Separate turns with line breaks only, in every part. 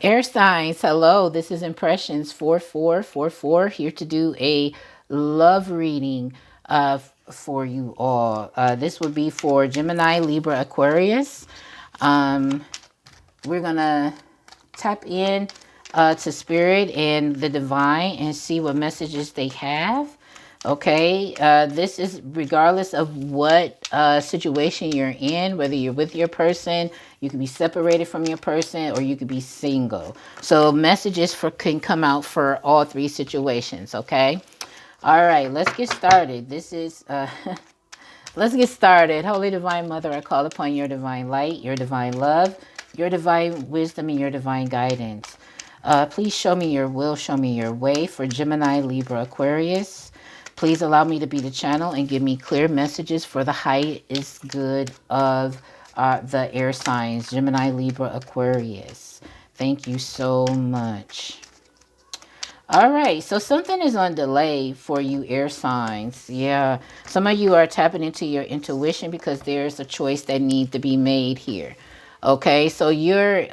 Air signs, hello. This is Impressions 4444 here to do a love reading for you all. This would be for Gemini, Libra, Aquarius. Um, we're going to tap in to spirit and the divine and see what messages they have. Okay, this is regardless of what situation you're in, whether you're with your person, you could be separated from your person, or you could be single. So messages for can come out for all three situations. Okay, all right, let's get started. This is let's get started. Holy Divine Mother, I call upon your divine light, your divine love, your divine wisdom, and your divine guidance. Please show me your will, show me your way for Gemini, Libra, Aquarius. Please allow me to be the channel and give me clear messages for the highest good of the air signs, Gemini, Libra, Aquarius. Thank you so much. All right, so something is on delay for you air signs. Yeah, some of you are tapping into your intuition because there's a choice that needs to be made here. Okay, so your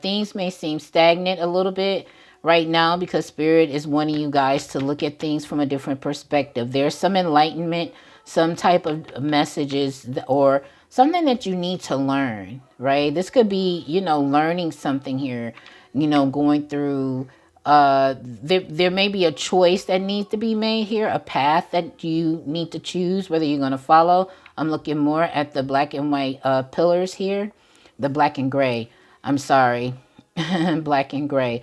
things may seem stagnant a little bit right now because spirit is wanting you guys to look at things from a different perspective. There's some enlightenment, some type of messages or something that you need to learn, right? This could be, learning something here, going through there may be a choice that needs to be made here, a path that you need to choose whether you're going to follow. I'm looking more at the black and white pillars here, the black and gray. I'm sorry, black and gray.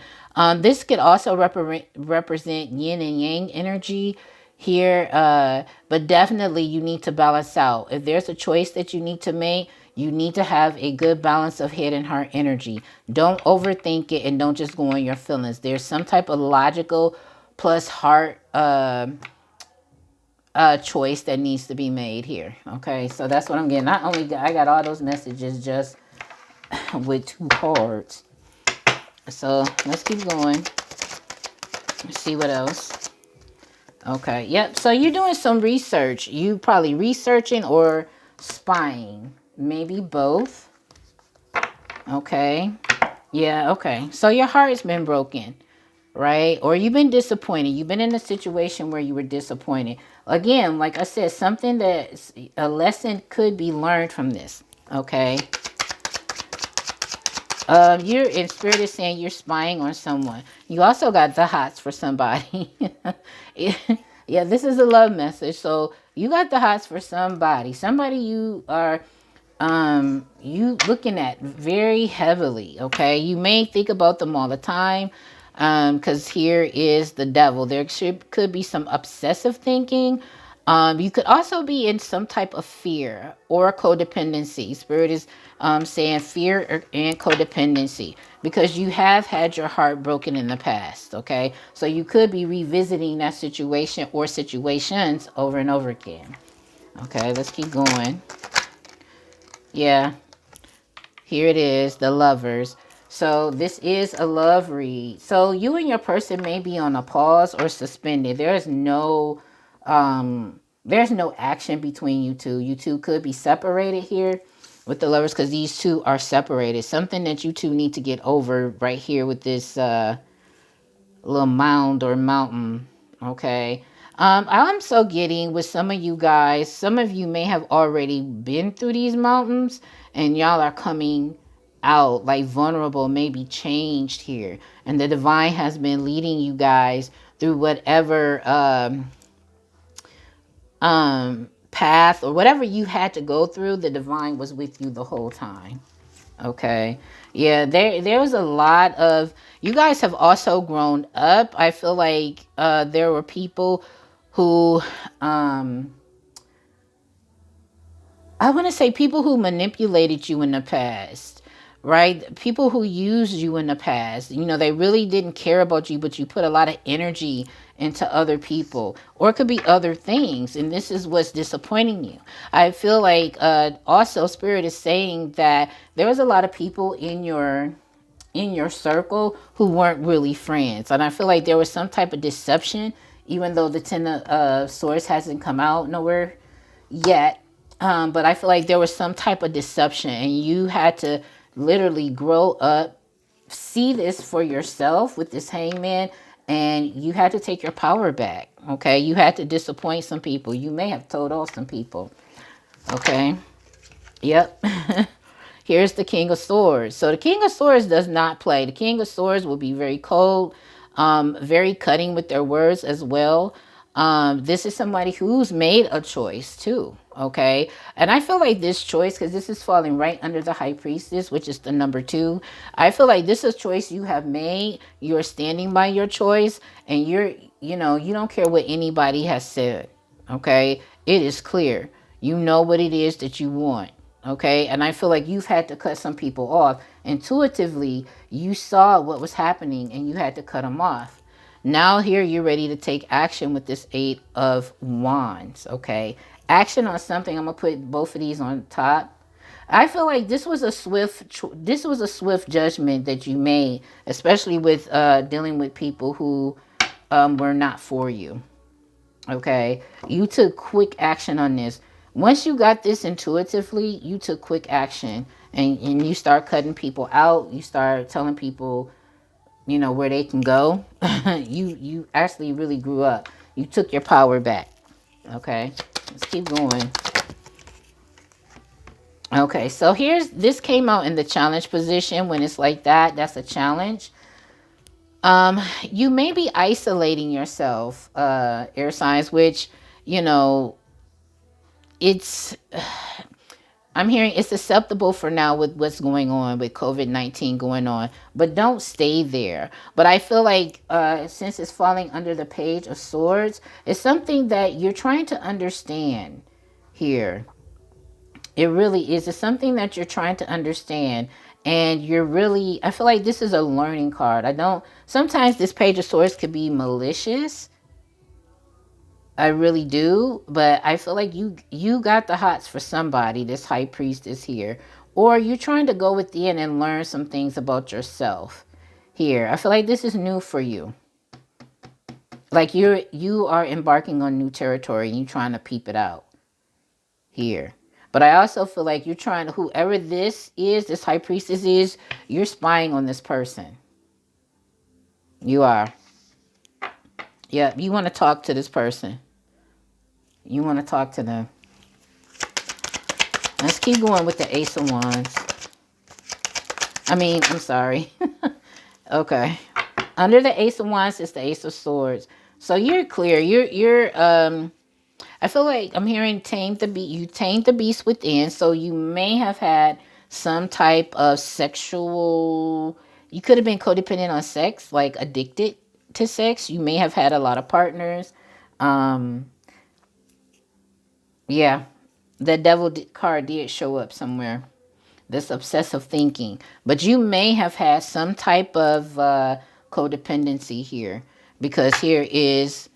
This could also represent yin and yang energy here, but definitely you need to balance out. If there's a choice that you need to make, you need to have a good balance of head and heart energy. Don't overthink it and don't just go on your feelings. There's some type of logical plus heart choice that needs to be made here. Okay, so that's what I'm getting. Not only I got all those messages just with two cards. So let's keep going. Let's see what else. Okay, yep. So you're doing some research. You probably researching or spying. Maybe both. Okay. Yeah, okay. So your heart has been broken, right? Or you've been disappointed. You've been in a situation where you were disappointed. Again, like I said, something that a lesson could be learned from this. Okay. You're in spirit is saying you're spying on someone. You also got the hots for somebody. Yeah, this is a love message. So you got the hots for somebody. Somebody you are you looking at very heavily. Okay, you may think about them all the time because here is the devil. There could be some obsessive thinking. You could also be in some type of fear or codependency. Spirit is saying fear and codependency because you have had your heart broken in the past. Okay, so you could be revisiting that situation or situations over and over again. Okay, let's keep going. Yeah, here it is, the lovers. So this is a love read. So you and your person may be on a pause or suspended. There's no action between you two. You two could be separated here with the lovers because these two are separated. Something that you two need to get over right here with this little mound or mountain. Okay. I'm so getting with some of you guys, some of you may have already been through these mountains and y'all are coming out like vulnerable, maybe changed here. And the divine has been leading you guys through whatever path or whatever you had to go through. The divine was with you the whole time. Okay. Yeah, there was a lot of you guys have also grown up. I feel like there were people who I want to say people who manipulated you in the past, right? People who used you in the past. They really didn't care about you, but you put a lot of energy into other people, or it could be other things. And this is what's disappointing you. I feel like also Spirit is saying that there was a lot of people in your circle who weren't really friends. And I feel like there was some type of deception, even though the Ten of Swords hasn't come out nowhere yet. But I feel like there was some type of deception and you had to literally grow up see this for yourself with this hangman, and you had to take your power back. Okay, you had to disappoint some people. You may have told off some people. Okay, yep. Here's the King of Swords. So the King of Swords does not play. The King of Swords will be very cold, very cutting with their words as well. This is somebody who's made a choice too. Okay. And I feel like this choice, because this is falling right under the High Priestess, which is the number 2. I feel like this is a choice you have made. You're standing by your choice, and you don't care what anybody has said. Okay. It is clear. You know what it is that you want. Okay. And I feel like you've had to cut some people off. Intuitively, you saw what was happening and you had to cut them off. Now here you're ready to take action with this 8 of Wands. Okay. Action on something. I'm going to put both of these on top. I feel like this was a swift judgment that you made, especially with dealing with people who were not for you. Okay. You took quick action on this. Once you got this intuitively, you took quick action, and you start cutting people out. You start telling people, where they can go. You actually really grew up. You took your power back. Okay. Let's keep going. Okay. So this came out in the challenge position. When it's like that, that's a challenge. You may be isolating yourself, air signs, which, you know, it's I'm hearing it's acceptable for now with what's going on with COVID-19 going on, but don't stay there. But I feel like since it's falling under the Page of Swords, it's something that you're trying to understand here. It really is. It's something that you're trying to understand. And I feel like this is a learning card. Sometimes this Page of Swords could be malicious. I really do, but I feel like you got the hots for somebody. This High Priestess here, or you're trying to go within and learn some things about yourself. Here, I feel like this is new for you. Like you are embarking on new territory and you're trying to peep it out here. But I also feel like you're trying to, whoever this High Priestess is, you're spying on this person. You are. Yeah, you want to talk to this person. You want to talk to them. Let's keep going with the Ace of Wands. I'm sorry. Okay. Under the Ace of Wands is the Ace of Swords. So you're clear. I feel like I'm hearing you tamed the beast within. So you may have had some type of you could have been codependent on sex, like addicted to sex. You may have had a lot of partners. Yeah, the devil card did show up somewhere. This obsessive thinking. But you may have had some type of codependency here. Because here is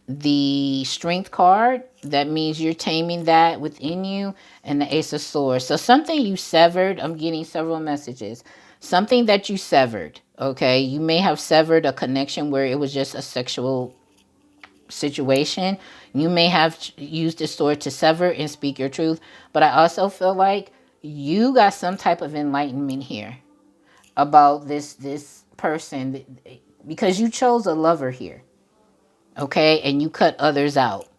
the Strength card. That means you're taming that within you. And the Ace of Swords. So something you severed. I'm getting several messages. Something that you severed. Okay. You may have severed a connection where it was just a sexual situation. You may have used this sword to sever and speak your truth, but I also feel like you got some type of enlightenment here about this person, because you chose a lover here. Okay, and you cut others out.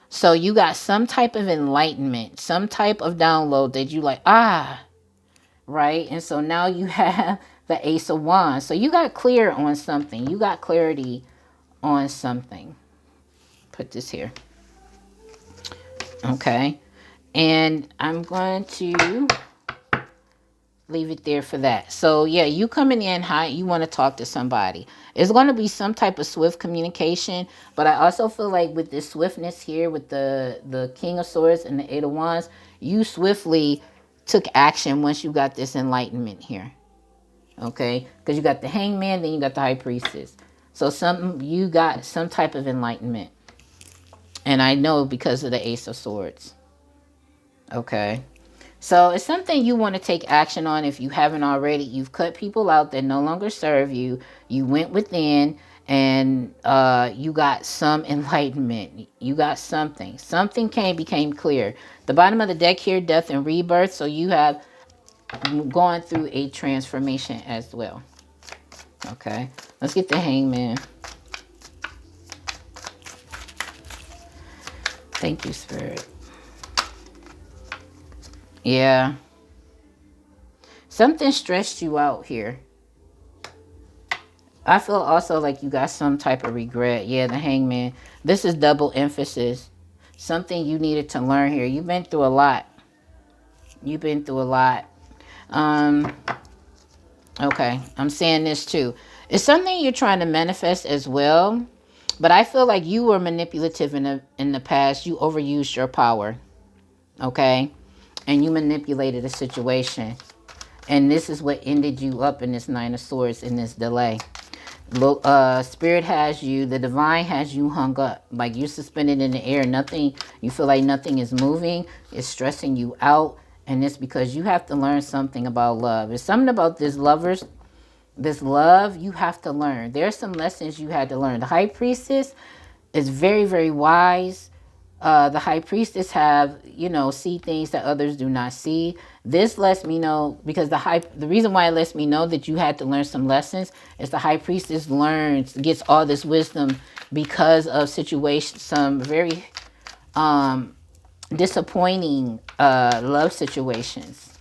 So you got some type of enlightenment, some type of download that you like, right? And so now you have the Ace of Wands. So you got clear on something. You got clarity on something. Put this here. Okay. And I'm going to leave it there for that. So yeah, you coming in high, you want to talk to somebody. It's going to be some type of swift communication, but I also feel like with this swiftness here with the King of Swords and the Eight of Wands, you swiftly took action once you got this enlightenment here. Okay? Because you got the Hangman, then you got the High Priestess. So you got some type of enlightenment. And I know because of the Ace of Swords. Okay. So it's something you want to take action on if you haven't already. You've cut people out that no longer serve you. You went within and you got some enlightenment. You got something. Something became clear. The bottom of the deck here, death and rebirth. So you have gone through a transformation as well. Okay. Let's get the Hangman. Thank you, Spirit. Yeah. Something stressed you out here. I feel also like you got some type of regret. Yeah, the Hangman. This is double emphasis. Something you needed to learn here. You've been through a lot. You've been through a lot. Um, okay. I'm saying this too. It's something you're trying to manifest as well. But I feel like you were manipulative in the past. You overused your power. Okay? And you manipulated a situation. And this is what ended you up in this Nine of Swords in this delay. Spirit has you, the divine has you hung up, like you're suspended in the air. Nothing, you feel like nothing is moving. It's stressing you out, and it's because you have to learn something about love. It's something about this love you have to learn. There's some lessons you had to learn. The High Priestess is very, very wise. The High Priestess have, see things that others do not see. This lets me know, because the reason why it lets me know that you had to learn some lessons is the High Priestess gets all this wisdom because of situations, some very disappointing love situations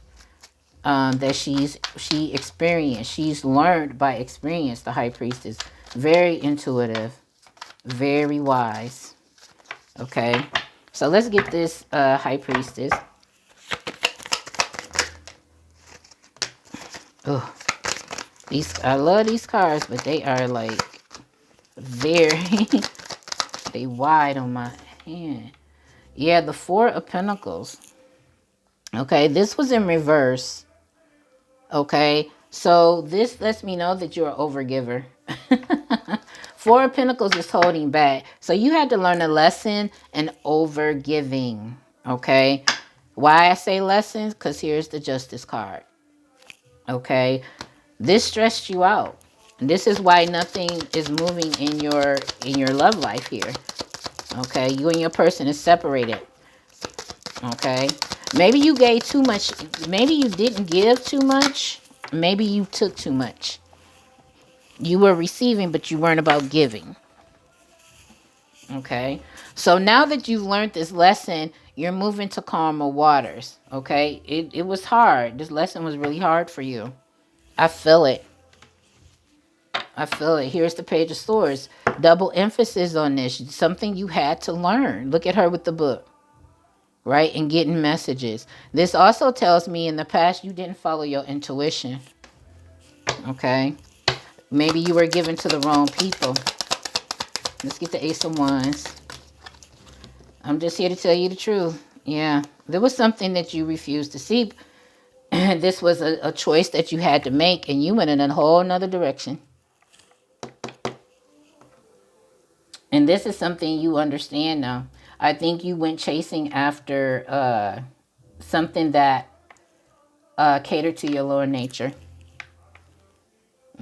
that she experienced. She's learned by experience. The High Priestess, very intuitive, very wise. Okay, so let's get this High Priestess. Oh, I love these cards, but they are like very they wide on my hand. Yeah, the Four of Pentacles. Okay, this was in reverse. Okay, so this lets me know that you're an overgiver. Four of Pentacles is holding back. So you had to learn a lesson in overgiving. Okay, why I say lessons? Because here's the Justice card. Okay, this stressed you out. This is why nothing is moving in your love life here. Okay, you and your person is separated. Okay, maybe you gave too much. Maybe you didn't give too much. Maybe you took too much. You were receiving, but you weren't about giving. Okay, so now that you've learned this lesson, you're moving to calmer waters. Okay, it was hard. This lesson was really hard for you. I feel it. I feel it. Here's the Page of Swords. Double emphasis on this. Something you had to learn. Look at her with the book, right? And getting messages. This also tells me in the past you didn't follow your intuition. Okay? Maybe you were given to the wrong people. Let's get the Ace of Wands. I'm just here to tell you the truth. Yeah. There was something that you refused to see. This was a choice that you had to make, and you went in a whole nother direction. And this is something you understand now. I think you went chasing after something that catered to your lower nature.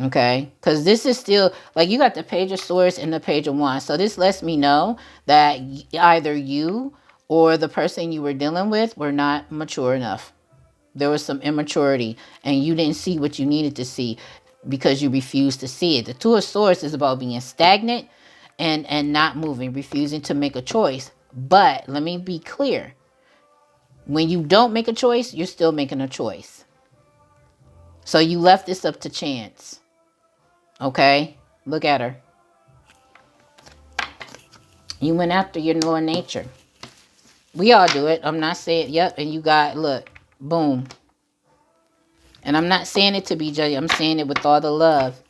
Okay? Because this is still, like, you got the Page of Swords and the Page of Wands. So this lets me know that either you or the person you were dealing with were not mature enough. There was some immaturity, and you didn't see what you needed to see because you refused to see it. The Two of Swords is about being stagnant and not moving, refusing to make a choice. But let me be clear. When you don't make a choice, you're still making a choice. So you left this up to chance. Okay? Look at her. You went after your lower nature. We all do it. I'm not saying, yep, and you got, look, boom. And I'm not saying it to be judgy. I'm saying it with all the love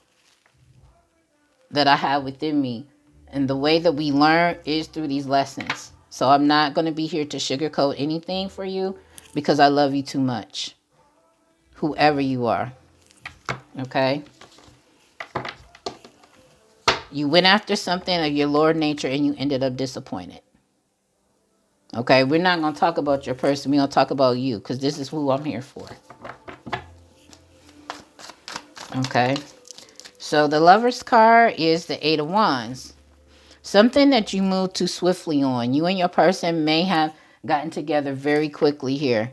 that I have within me. And the way that we learn is through these lessons. So I'm not going to be here to sugarcoat anything for you because I love you too much. Whoever you are. Okay? You went after something of your lower nature and you ended up disappointed. Okay? We're not going to talk about your person. We're going to talk about you because this is who I'm here for. Okay? So the Lover's card is the Eight of Wands. Something that you moved too swiftly on. You and your person may have gotten together very quickly here.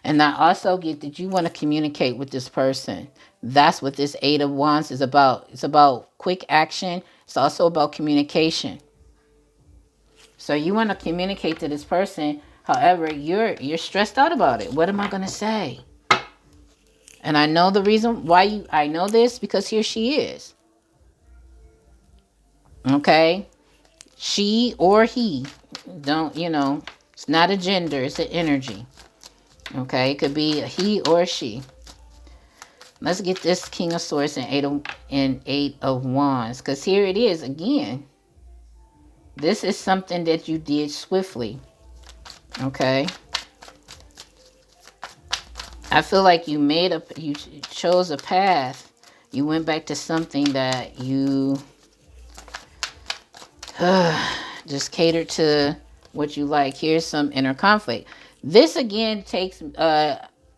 And I also get that you want to communicate with this person. That's what this Eight of Wands is about. It's about quick action. It's also about communication. So you want to communicate to this person. However, you're stressed out about it. What am I going to say? And I know the reason why I know this because here she is. Okay? She or he. Don't, it's not a gender, it's an energy. Okay? It could be a he or a she. Let's get this King of Swords and Eight of Wands. Because here it is again. This is something that you did swiftly. Okay? I feel like you chose a path. You went back to something that you just catered to what you like. Here's some inner conflict. This again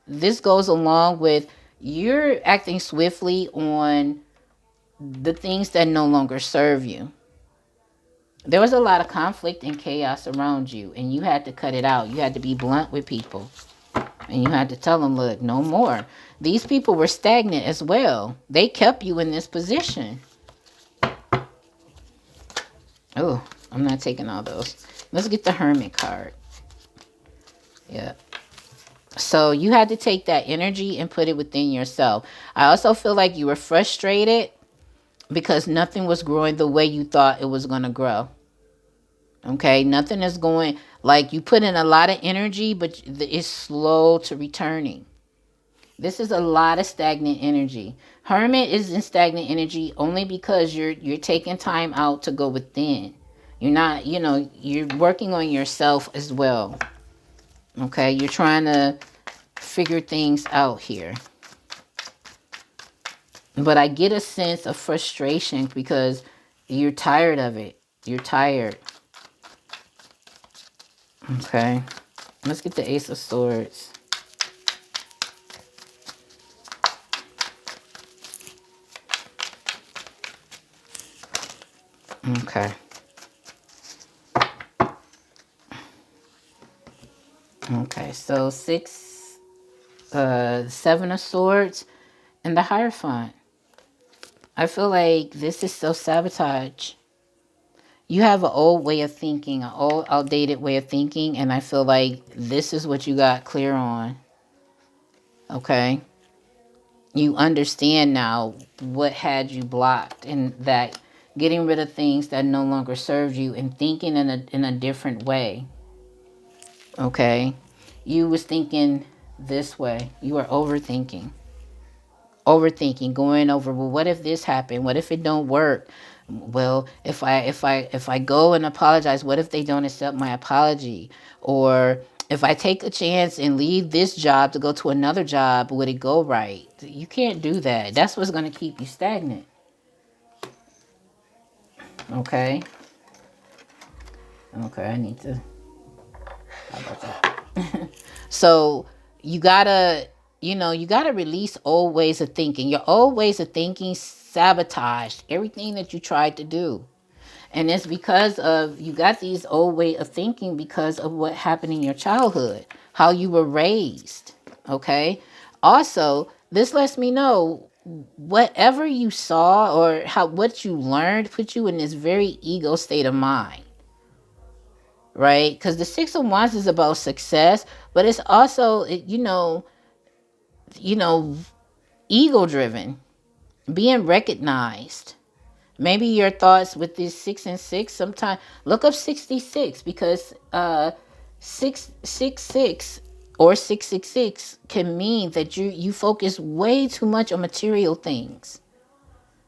this goes along with you're acting swiftly on the things that no longer serve you. There was a lot of conflict and chaos around you, and you had to cut it out. You had to be blunt with people, and you had to tell them, look, no more. These people were stagnant as well. They kept you in this position. Oh, I'm not taking all those. Let's get the Hermit card. Yeah. So you had to take that energy and put it within yourself. I also feel like you were frustrated because nothing was growing the way you thought it was going to grow. Okay, nothing is going, like you put in a lot of energy, but it's slow to returning. This is a lot of stagnant energy. Hermit is in stagnant energy only because you're taking time out to go within. You're not, you're working on yourself as well. Okay, you're trying to figure things out here. But I get a sense of frustration because you're tired of it. You're tired. Okay, let's get the Ace of Swords. Okay. Okay, so Seven of Swords and the Hierophant. I feel like this is self-sabotage. You have an old way of thinking, an old outdated way of thinking, and I feel like this is what you got clear on. Okay? You understand now what had you blocked, and that getting rid of things that no longer served you and thinking in a different way. Okay? You was thinking this way. You were overthinking. Going over, well, what if this happened? What if it don't work? Well, if I go and apologize, what if they don't accept my apology? Or if I take a chance and leave this job to go to another job, would it go right? You can't do that. That's what's going to keep you stagnant. Okay. Okay, I need to. How about that? So you gotta release old ways of thinking. Your old ways of thinking sabotaged everything that you tried to do. And it's because of, you got these old way of thinking because of what happened in your childhood, how you were raised. Okay. Also, this lets me know whatever you saw or what you learned put you in this very ego state of mind. Right? Because the Six of Wands is about success, but it's also, ego driven, being recognized. Maybe your thoughts with this 6 and 6, sometimes look up 66, because 666 or 666 can mean that you focus way too much on material things.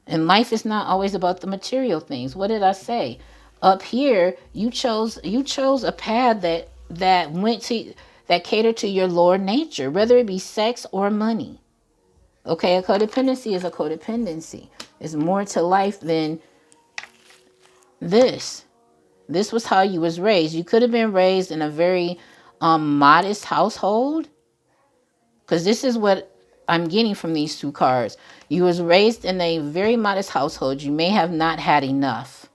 And life is not always about the material things. What did I say? Up here, you chose a path that catered to your lower nature, whether it be sex or money. Okay, a codependency is a codependency. It's more to life than this. This was how you was raised. You could have been raised in a very modest household, because this is what I'm getting from these two cards. You was raised in a very modest household. You may have not had enough.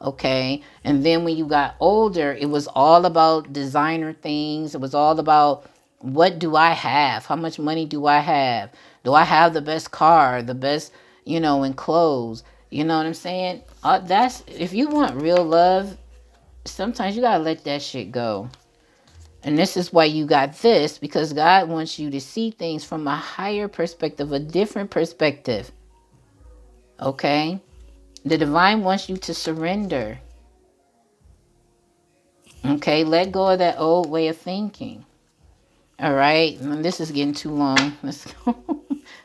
Okay. And then when you got older, it was all about designer things. It was all about What do I have? How much money do I have? Do I have the best car, the best, in clothes? You know what I'm saying? That's if you want real love, sometimes you gotta let that shit go. And this is why you got this, because God wants you to see things from a higher perspective, a different perspective. Okay? The divine wants you to surrender. Okay? Let go of that old way of thinking. All right? And this is getting too long. Let's go.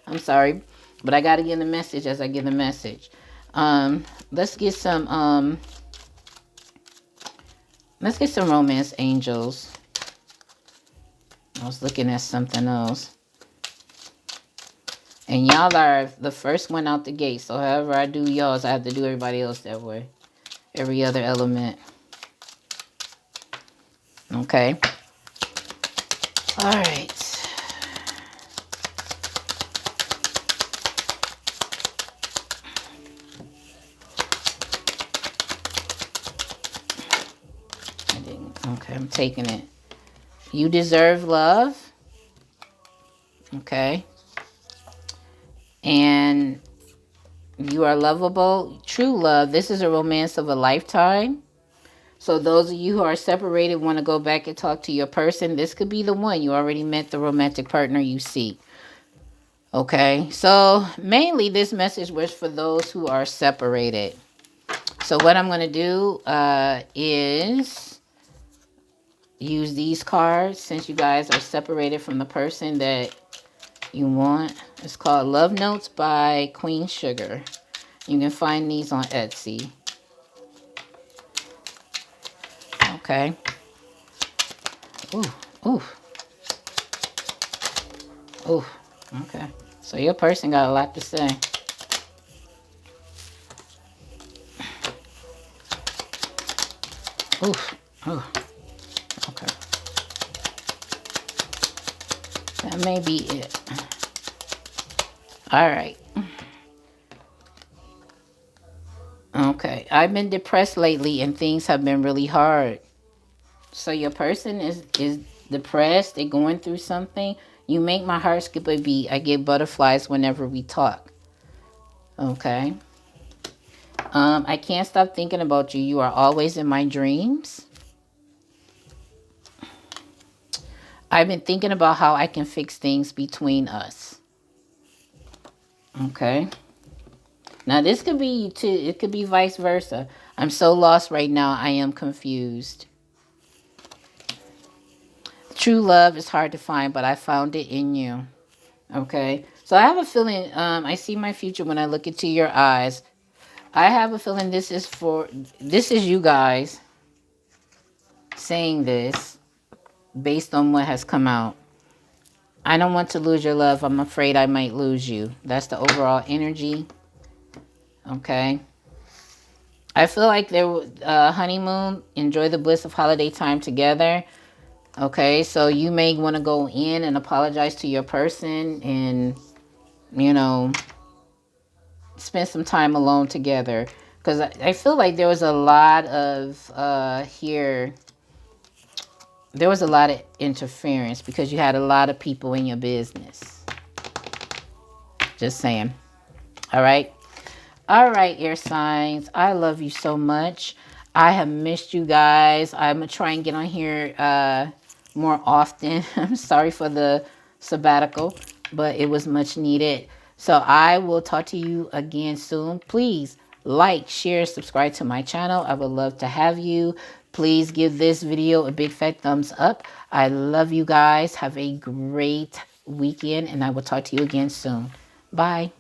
I'm sorry. But I got to get the message as I get the message. Let's get some romance angels. I was looking at something else. And y'all are the first one out the gate. So however I do y'all's, I have to do everybody else that way. Every other element. Okay. All right. Okay, I'm taking it. You deserve love. Okay. And you are lovable. True love. This is a romance of a lifetime. So those of you who are separated, want to go back and talk to your person, this could be the one. You already met the romantic partner you seek. Okay. So mainly this message was for those who are separated. So what I'm going to do is use these cards since you guys are separated from the person that you want. It's called Love Notes by Queen Sugar. You can find these on Etsy. Okay. Ooh, ooh, ooh. Okay. So your person got a lot to say. Ooh, ooh. Okay. That may be it. All right. Okay. I've been depressed lately and things have been really hard. So your person is depressed. They're going through something. You make my heart skip a beat. I get butterflies whenever we talk. Okay. I can't stop thinking about you. You are always in my dreams. I've been thinking about how I can fix things between us. Okay. Now this could be too, it could be vice versa. I'm so lost right now. I am confused. True love is hard to find, but I found it in you. Okay. So I have a feeling, I see my future when I look into your eyes. I have a feeling this is you guys saying this based on what has come out. I don't want to lose your love. I'm afraid I might lose you. That's the overall energy. Okay. I feel like there was honeymoon. Enjoy the bliss of holiday time together. Okay. So you may want to go in and apologize to your person and, spend some time alone together. Because I feel like there was a lot of here. There was a lot of interference because you had a lot of people in your business. Just saying. All right. All right, air signs. I love you so much. I have missed you guys. I'm going to try and get on here more often. I'm sorry for the sabbatical, but it was much needed. So I will talk to you again soon. Please like, share, subscribe to my channel. I would love to have you. Please give this video a big fat thumbs up. I love you guys. Have a great weekend, and I will talk to you again soon. Bye.